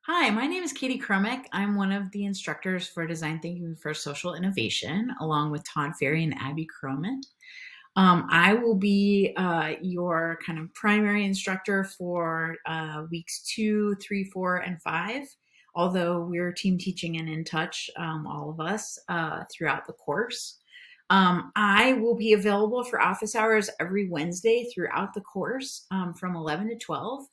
Hi, my name is Katie Kromick. I'm one of the instructors for Design Thinking for Social Innovation, along with Todd Ferry and Abby Croman. I will be your kind of primary instructor for weeks 2, 3, 4, and 5, although we're team teaching and in touch, all of us, throughout the course. I will be available for office hours every Wednesday throughout the course from 11 to 12.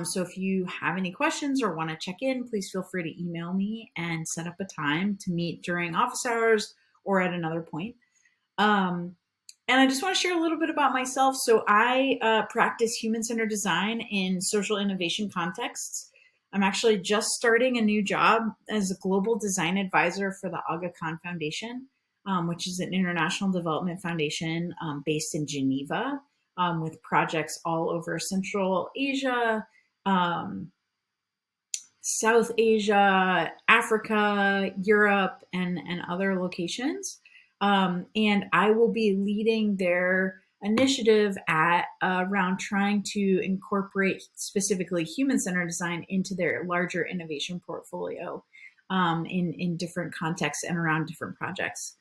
So if you have any questions or want to check in, please feel free to email me and set up a time to meet during office hours or at another point. And I just want to share a little bit about myself. So I practice human-centered design in social innovation contexts. I'm actually just starting a new job as a global design advisor for the Aga Khan Foundation, which is an international development foundation based in Geneva, with projects all over Central Asia, um, South Asia, Africa, Europe, and other locations. And I will be leading their initiative at around trying to incorporate specifically human-centered design into their larger innovation portfolio in different contexts and around different projects.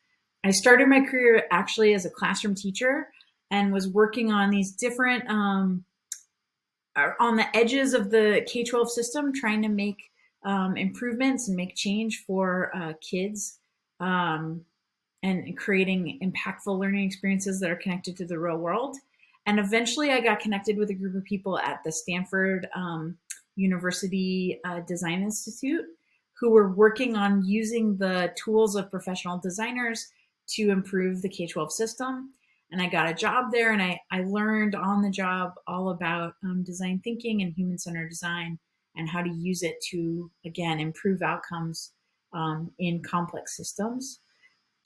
I started my career actually as a classroom teacher and was working on these different on the edges of the K-12 system, trying to make improvements and make change for kids, and creating impactful learning experiences that are connected to the real world. And eventually I got connected with a group of people at the Stanford University Design Institute who were working on using the tools of professional designers to improve the K-12 system. And I got a job there, and I learned on the job all about design thinking and human-centered design and how to use it to, again, improve outcomes in complex systems.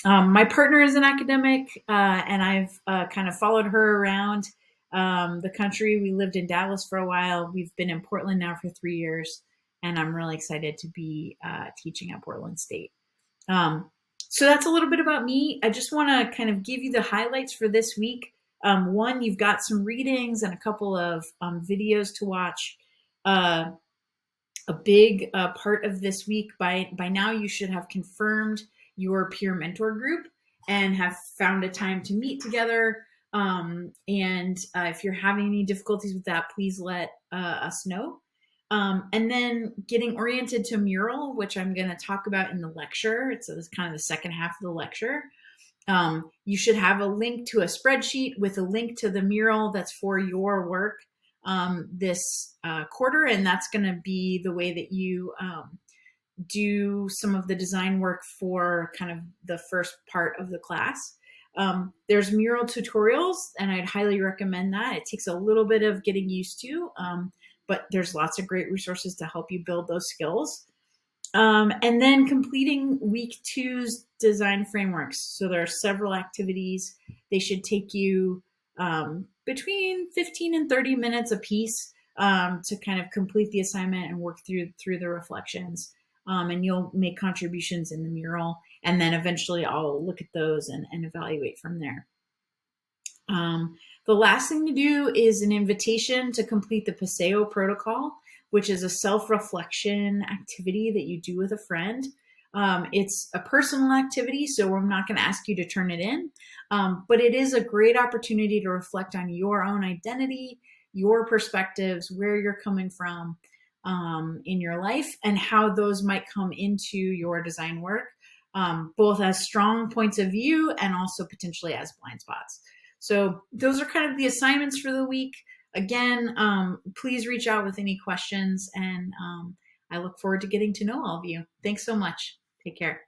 My partner is an academic, and I've kind of followed her around the country. We lived in Dallas for a while. We've been in Portland now for 3 years, and I'm really excited to be teaching at Portland State. So that's a little bit about me. I just want to kind of give you the highlights for this week. One, you've got some readings and a couple of videos to watch. A big part of this week, by now you should have confirmed your peer mentor group and have found a time to meet together. And if you're having any difficulties with that, please let us know. And then getting oriented to mural, which I'm going to talk about in the lecture. It's kind of the second half of the lecture. You should have a link to a spreadsheet with a link to the mural that's for your work this quarter. And that's going to be the way that you do some of the design work for kind of the first part of the class. There's mural tutorials, and I'd highly recommend that. It takes a little bit of getting used to, but there's lots of great resources to help you build those skills. And then completing week 2's design frameworks. So there are several activities. They should take you between 15 and 30 minutes a piece to kind of complete the assignment and work through the reflections. And you'll make contributions in the mural, and then eventually I'll look at those and evaluate from there. The last thing to do is an invitation to complete the Paseo protocol, which is a self-reflection activity that you do with a friend. It's a personal activity, so I'm not going to ask you to turn it in, but it is a great opportunity to reflect on your own identity, your perspectives, where you're coming from in your life, and how those might come into your design work, both as strong points of view and also potentially as blind spots. So those are kind of the assignments for the week. Again, please reach out with any questions, and I look forward to getting to know all of you. Thanks so much. Take care.